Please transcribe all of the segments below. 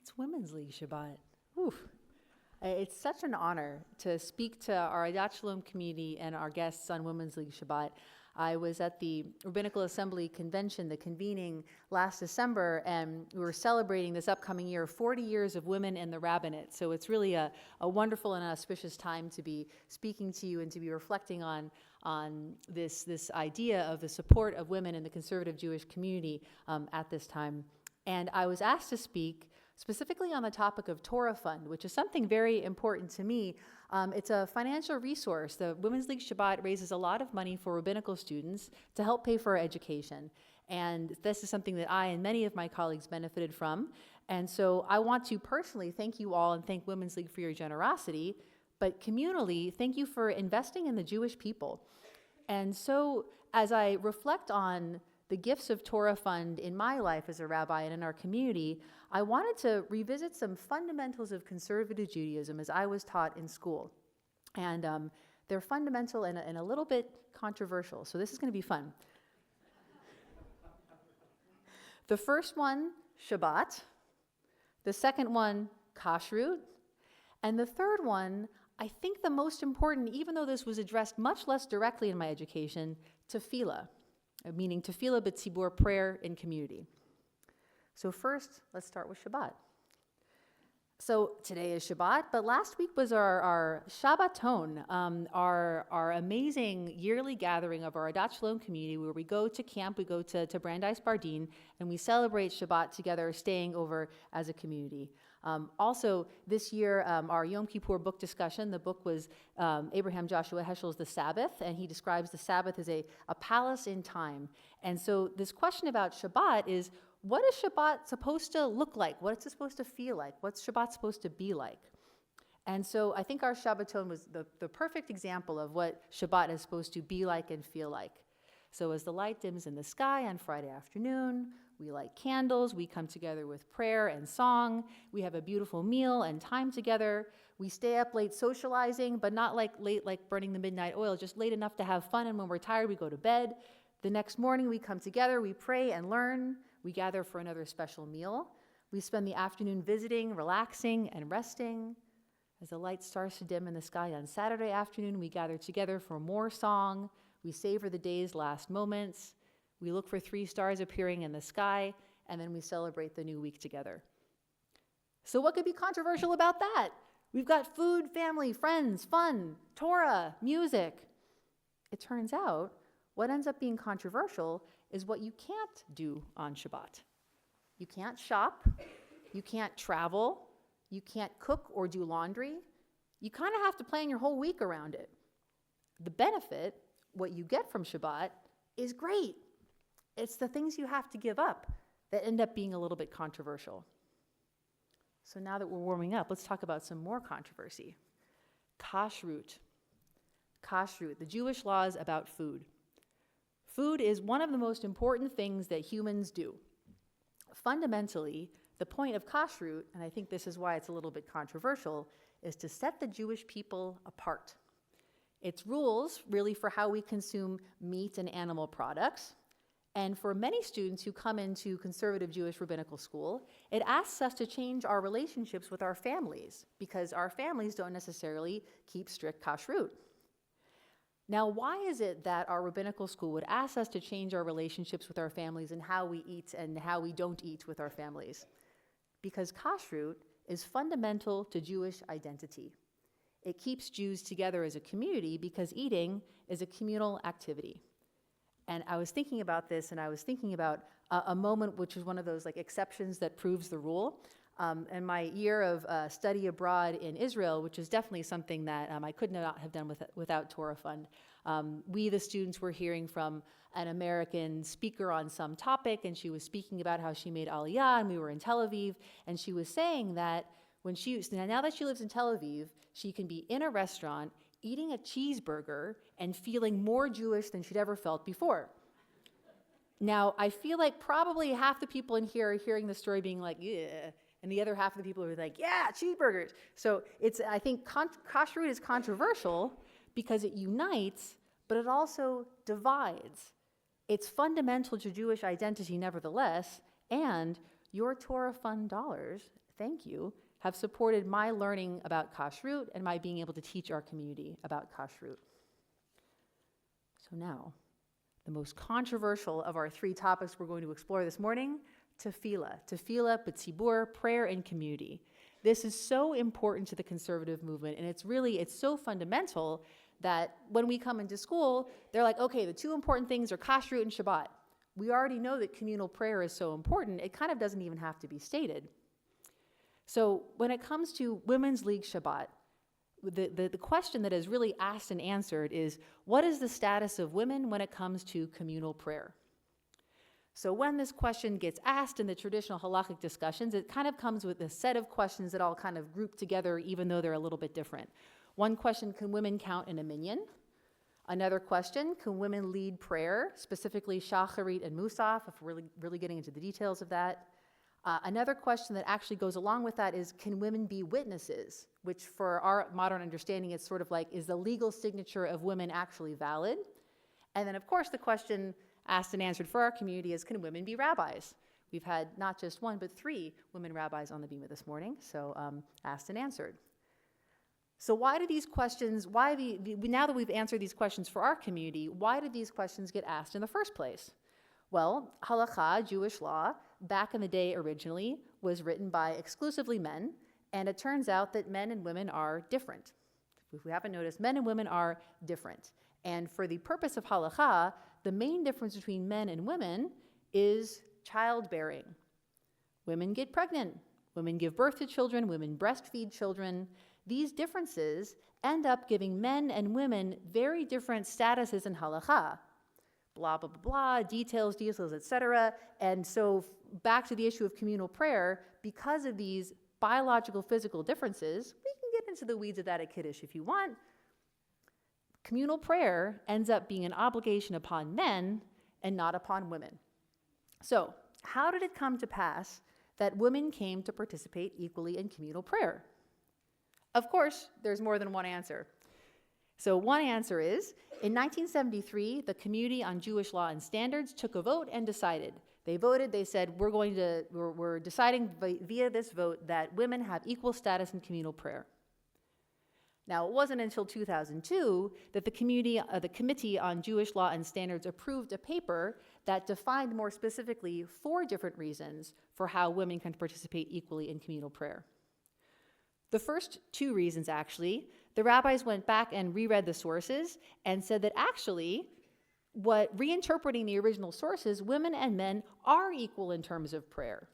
It's Women's League Shabbat. Oof. It's such an honor to speak to our Adat Shalom community and our guests on Women's League Shabbat. I was at the Rabbinical Assembly Convention, the convening last December, and we were celebrating this upcoming year, 40 years of women in the rabbinate. So it's really a wonderful and auspicious time to be speaking to you and to be reflecting on this idea of the support of women in the conservative Jewish community at this time. And I was asked to speak specifically on the topic of Torah Fund, which is something very important to me. It's a financial resource. The Women's League Shabbat raises a lot of money for rabbinical students to help pay for education. And this is something that I and many of my colleagues benefited from. And so I want to personally thank you all and thank Women's League for your generosity, but communally, thank you for investing in the Jewish people. And so as I reflect on the gifts of Torah Fund in my life as a rabbi and in our community, I wanted to revisit some fundamentals of conservative Judaism as I was taught in school. And they're fundamental and a little bit controversial, so this is going to be fun. The first one, Shabbat. The second one, Kashrut. And the third one, I think the most important, even though this was addressed much less directly in my education, Tefillah, meaning Tefillah b'tzibur, prayer in community. So first, let's start with Shabbat. So today is Shabbat, but last week was our Shabbaton, our amazing yearly gathering of our Adat Shalom community, where we go to camp, we go to Brandeis Bardin, and we celebrate Shabbat together, staying over as a community. Also, this year, our Yom Kippur book discussion, the book was Abraham Joshua Heschel's The Sabbath, and he describes the Sabbath as a palace in time. And so this question about Shabbat is, what is Shabbat supposed to look like? What is it supposed to feel like? What's Shabbat supposed to be like? And so I think our Shabbaton was the perfect example of what Shabbat is supposed to be like and feel like. So as the light dims in the sky on Friday afternoon, we light candles, we come together with prayer and song, we have a beautiful meal and time together, we stay up late socializing, but not like late like burning the midnight oil, just late enough to have fun, and when we're tired, we go to bed. The next morning, we come together, we pray and learn, we gather for another special meal, we spend the afternoon visiting, relaxing, and resting. As the light starts to dim in the sky on Saturday afternoon, we gather together for more song, we savor the day's last moments, we look for 3 stars appearing in the sky, and then we celebrate the new week together. So what could be controversial about that? We've got food, family, friends, fun, Torah, music. It turns out, what ends up being controversial is what you can't do on Shabbat. You can't shop, you can't travel, you can't cook or do laundry. You kind of have to plan your whole week around it. The benefit, what you get from Shabbat, is great. It's the things you have to give up that end up being a little bit controversial. So now that we're warming up, let's talk about some more controversy. Kashrut. Kashrut, the Jewish laws about food. Food is one of the most important things that humans do. Fundamentally, the point of kashrut, and I think this is why it's a little bit controversial, is to set the Jewish people apart. It's rules, really, for how we consume meat and animal products. And for many students who come into conservative Jewish rabbinical school, it asks us to change our relationships with our families, because our families don't necessarily keep strict kashrut. Now, why is it that our rabbinical school would ask us to change our relationships with our families and how we eat and how we don't eat with our families? Because kashrut is fundamental to Jewish identity. It keeps Jews together as a community because eating is a communal activity. And I was thinking about this, and I was thinking about a moment which is one of those like exceptions that proves the rule. And my year of study abroad in Israel, which is definitely something that I could not have done without Torah Fund. We, the students, were hearing from an American speaker on some topic, and she was speaking about how she made Aliyah, and we were in Tel Aviv, and she was saying that now that she lives in Tel Aviv, she can be in a restaurant eating a cheeseburger and feeling more Jewish than she'd ever felt before. Now, I feel like probably half the people in here are hearing the story being like, yeah, and the other half of the people are like, yeah, cheeseburgers. So I think kashrut is controversial because it unites, but it also divides. It's fundamental to Jewish identity nevertheless, and Your Torah Fund dollars, thank you, have supported my learning about kashrut and my being able to teach our community about kashrut. So now, the most controversial of our 3 topics we're going to explore this morning, tefillah, b'tzibur, prayer in community. This is so important to the conservative movement, and it's so fundamental that when we come into school, they're like, okay, the 2 important things are kashrut and Shabbat. We already know that communal prayer is so important, it kind of doesn't even have to be stated. So when it comes to Women's League Shabbat, the question that is really asked and answered is, what is the status of women when it comes to communal prayer? So when this question gets asked in the traditional halachic discussions, it kind of comes with a set of questions that all kind of group together, even though they're a little bit different. One question, can women count in a minyan? Another question, can women lead prayer, specifically shacharit and musaf, if we're really getting into the details of that? Another question that actually goes along with that is, can women be witnesses? Which for our modern understanding, it's sort of like, is the legal signature of women actually valid? And then of course the question asked and answered for our community is, can women be rabbis? We've had not just 1, but 3 women rabbis on the bima this morning, so asked and answered. So why do these questions, now that we've answered these questions for our community, why did these questions get asked in the first place? Well, halakha, Jewish law, back in the day originally, was written by exclusively men, and it turns out that men and women are different. If we haven't noticed, men and women are different. And for the purpose of halakha, the main difference between men and women is childbearing. Women get pregnant, women give birth to children, women breastfeed children. These differences end up giving men and women very different statuses in halakha. Blah, blah, blah, blah, details, etc. And so back to the issue of communal prayer, because of these biological, physical differences, we can get into the weeds of that at Kiddush if you want. Communal prayer ends up being an obligation upon men and not upon women. So how did it come to pass that women came to participate equally in communal prayer? Of course, there's more than one answer. So one answer is, in 1973, the Committee on Jewish Law and Standards took a vote and decided. They voted, they said, we're deciding via this vote that women have equal status in communal prayer. Now, it wasn't until 2002 that the Committee on Jewish Law and Standards approved a paper that defined more specifically 4 different reasons for how women can participate equally in communal prayer. The first 2 reasons, actually, the rabbis went back and reread the sources and said that actually, reinterpreting the original sources, women and men are equal in terms of prayer,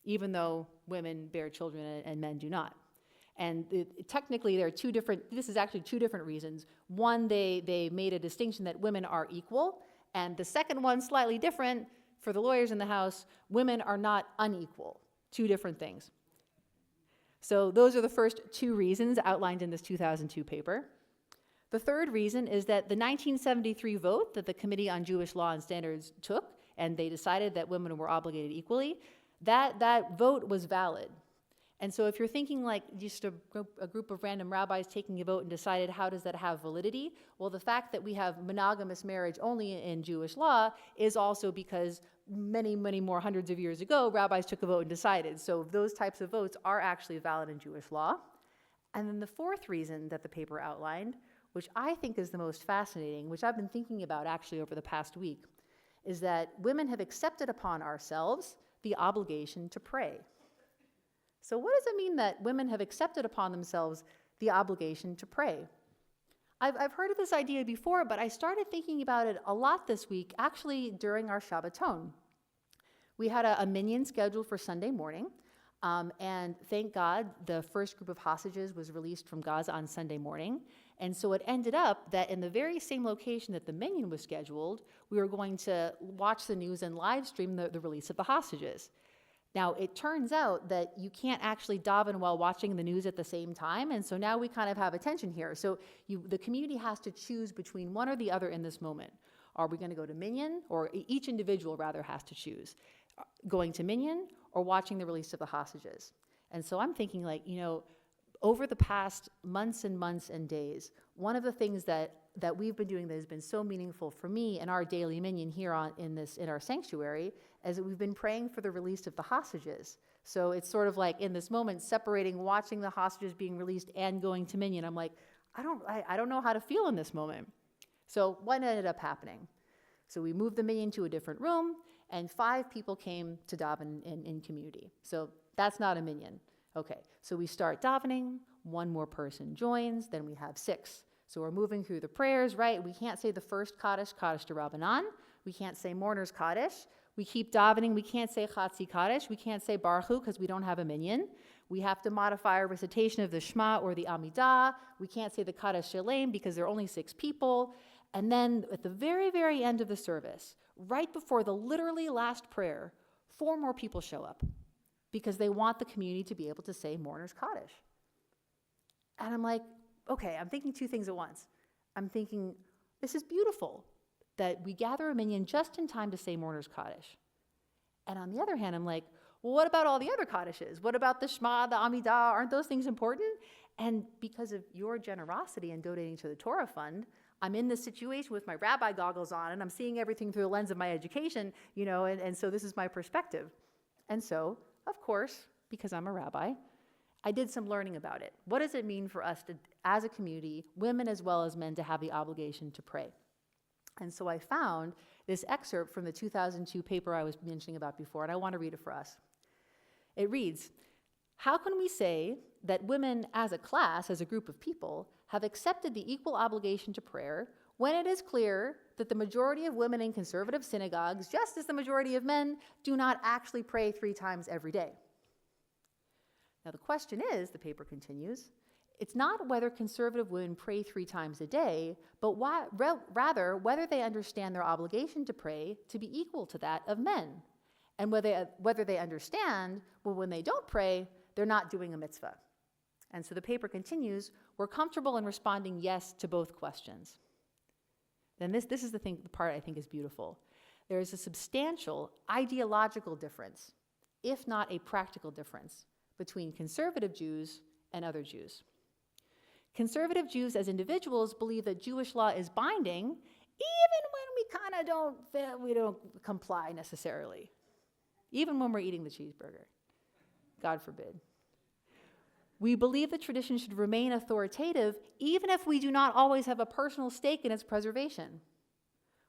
even though women bear children and men do not. And technically, this is actually 2 different reasons. One, they made a distinction that women are equal, and the second one, slightly different, for the lawyers in the house, women are not unequal. 2 different things. So those are the first 2 reasons outlined in this 2002 paper. The third reason is that the 1973 vote that the Committee on Jewish Law and Standards took, and they decided that women were obligated equally, that vote was valid. And so if you're thinking like just a group of random rabbis taking a vote and decided how does that have validity, well, the fact that we have monogamous marriage only in Jewish law is also because many, many more hundreds of years ago, rabbis took a vote and decided. So those types of votes are actually valid in Jewish law. And then the fourth reason that the paper outlined, which I think is the most fascinating, which I've been thinking about actually over the past week, is that women have accepted upon ourselves the obligation to pray. So what does it mean that women have accepted upon themselves the obligation to pray? I've heard of this idea before, but I started thinking about it a lot this week, actually during our Shabbaton. We had a minyan scheduled for Sunday morning, and thank God the first group of hostages was released from Gaza on Sunday morning. And so it ended up that in the very same location that the minyan was scheduled, we were going to watch the news and live stream the release of the hostages. Now, it turns out that you can't actually daven while watching the news at the same time, and so now we kind of have a tension here. So the community has to choose between one or the other in this moment. Are we going to go to minyan, or each individual rather has to choose, going to minyan or watching the release of the hostages? And so I'm thinking over the past months and months and days, one of the things that we've been doing that has been so meaningful for me in our daily minyan here in our sanctuary is that we've been praying for the release of the hostages. So it's sort of like in this moment, separating, watching the hostages being released and going to minyan. I'm like, I don't know how to feel in this moment. So what ended up happening? So we moved the minyan to a different room, and 5 people came to daven in community. So that's not a minyan. Okay, so we start davening, 1 more person joins, then we have 6. So we're moving through the prayers, right? We can't say the first Kaddish to Rabbanan. We can't say mourner's Kaddish. We keep davening. We can't say Chatzi Kaddish. We can't say Baruch Hu because we don't have a minyan. We have to modify our recitation of the Shema or the Amidah. We can't say the Kaddish Shalem because there are only 6 people. And then at the very, very end of the service, right before the literally last prayer, 4 more people show up because they want the community to be able to say mourner's Kaddish. And I'm like, okay, I'm thinking 2 things at once. I'm thinking, this is beautiful that we gather a minyan just in time to say mourner's Kaddish. And on the other hand, I'm like, well, what about all the other Kaddishes? What about the Shema, the Amidah? Aren't those things important? And because of your generosity in donating to the Torah Fund, I'm in this situation with my rabbi goggles on, and I'm seeing everything through the lens of my education, and so this is my perspective. And so, of course, because I'm a rabbi, I did some learning about it. What does it mean for us to, as a community, women as well as men, to have the obligation to pray? And so I found this excerpt from the 2002 paper I was mentioning about before, and I want to read it for us. It reads, how can we say that women as a class, as a group of people, have accepted the equal obligation to prayer when it is clear that the majority of women in conservative synagogues, just as the majority of men, do not actually pray 3 times every day? Now the question is, the paper continues, it's not whether conservative women pray 3 times a day, but rather whether they understand their obligation to pray to be equal to that of men, and whether they understand, well, when they don't pray, they're not doing a mitzvah. And so the paper continues, we're comfortable in responding yes to both questions. Then this is the part I think is beautiful. There is a substantial ideological difference, if not a practical difference, between conservative Jews and other Jews. Conservative Jews as individuals believe that Jewish law is binding, even when we don't comply necessarily. Even when we're eating the cheeseburger. God forbid. We believe that tradition should remain authoritative, even if we do not always have a personal stake in its preservation.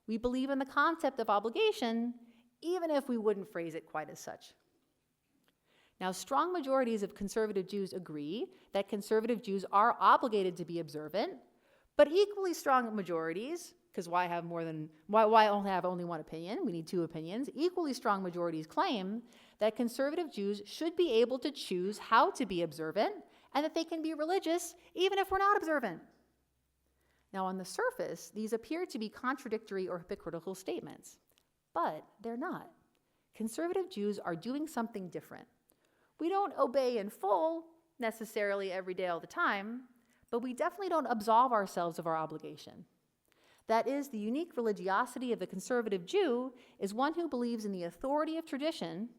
We believe in the concept of obligation, even if we wouldn't phrase it quite as such. Now, strong majorities of conservative Jews agree that conservative Jews are obligated to be observant, but equally strong majorities, because why only have only one opinion? We need 2 opinions. Equally strong majorities claim that conservative Jews should be able to choose how to be observant and that they can be religious even if we're not observant. Now, on the surface, these appear to be contradictory or hypocritical statements, but they're not. Conservative Jews are doing something different. We don't obey in full necessarily every day all the time, but we definitely don't absolve ourselves of our obligation. That is, the unique religiosity of the conservative Jew is one who believes in the authority of tradition,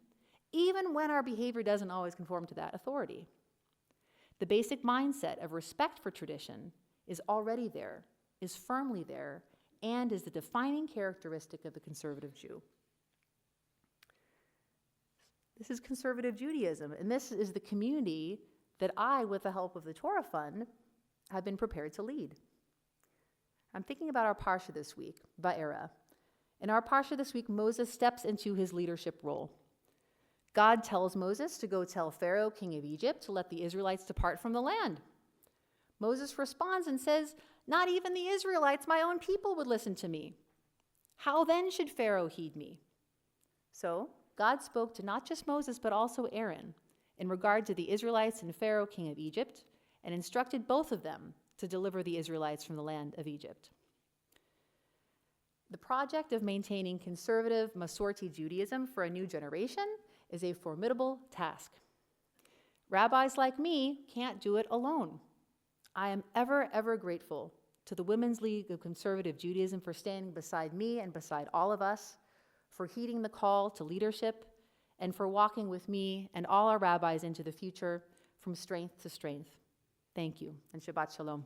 even when our behavior doesn't always conform to that authority. The basic mindset of respect for tradition is already there, is firmly there, and is the defining characteristic of the conservative Jew. This is conservative Judaism, and this is the community that I, with the help of the Torah Fund, have been prepared to lead. I'm thinking about our Parsha this week, Vaera. In our Parsha this week, Moses steps into his leadership role. God tells Moses to go tell Pharaoh, king of Egypt, to let the Israelites depart from the land. Moses responds and says, not even the Israelites, my own people, would listen to me. How then should Pharaoh heed me? So God spoke to not just Moses, but also Aaron in regard to the Israelites and Pharaoh, king of Egypt, and instructed both of them to deliver the Israelites from the land of Egypt. The project of maintaining conservative Masorti Judaism for a new generation is a formidable task. Rabbis like me can't do it alone. I am ever, ever grateful to the Women's League of Conservative Judaism for standing beside me and beside all of us, for heeding the call to leadership, and for walking with me and all our rabbis into the future from strength to strength. Thank you, and Shabbat Shalom.